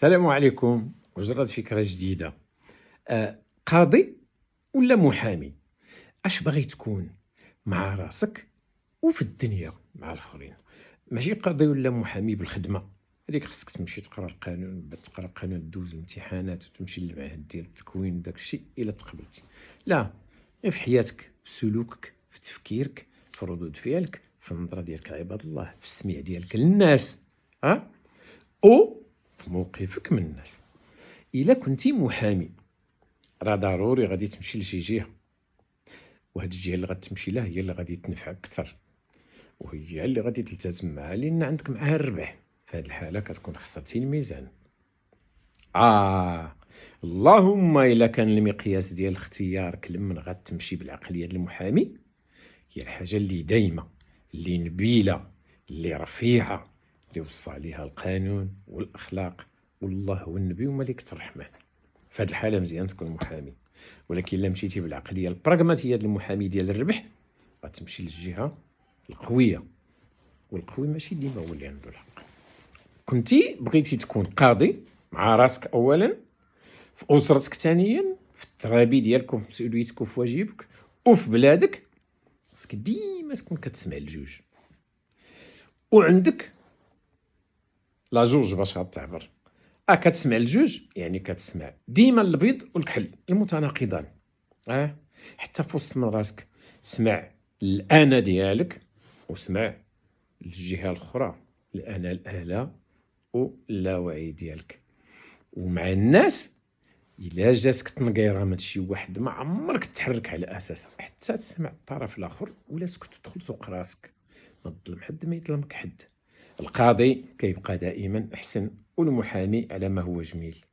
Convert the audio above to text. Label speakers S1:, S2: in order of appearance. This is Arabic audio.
S1: السلام عليكم. وجرت فكرة جديدة. قاضي ولا محامي؟ اش باغي تكون مع راسك وفي الدنيا مع الاخرين؟ ماشي قاضي ولا محامي بالخدمة، هذيك خصك تمشي تقرا القانون، بعد تقرا القانون دوز الامتحانات وتمشي للمعهد ديال التكوين وداك الشيء الا تقبلتي. لا، غير في حياتك، في سلوكك، في تفكيرك، في ردود فعلك، في النظرة ديالك لعباد الله، في السمع ديالك للناس، ها، او في موقفك من الناس. الا كنتي محامي راه ضروري غادي تمشي لشي جهه، وهاد الجهه اللي غتمشي لها هي اللي غادي تنفعك اكثر، وهي اللي غادي تلتزم معها لان عندك معاها الربح. في هاد الحاله كتكون خسرتي الميزان. اللهم الا كان المقياس ديال اختيارك لمن غتمشي بالعقليه ديال المحامي هي الحاجه اللي دايمه، اللي نبيله، اللي رفيعه، اللي وصى عليها القانون والاخلاق والله والنبي وملائكه الرحمن، في هاد الحاله مزيان تكون محامي. ولكن الا مشيتي بالعقليه البراغماتيه ديال المحامي ديال الربح غتمشي للجهه القويه، والقوي ماشي ديما هو اللي عنده الحق. كنتي بغيتي تكون قاضي مع راسك اولا، في اسرتك ثانيا، في الترابي ديالك وفي مسؤوليتك وفي واجبك وفي بلادك، خصك ديما تكون كتسمع الجوج، وعندك لا جوج باش غتعبر. كتسمع الجوج يعني كتسمع ديما الابيض والكحل المتناقضان. حتى في وسط من راسك سمع الانا ديالك، وسمع الجهه الاخرى الانا الاعلى واللاوعي ديالك. ومع الناس الا جاتك تنقيره من شي واحد ما عمرك تحرك على اساسه حتى تسمع الطرف الاخر، ولا سكت تدخل سوق راسك، ما تظلم حد ما يظلمك حد. القاضي كيبقى دائما احسن، والمحامي على ما هو جميل.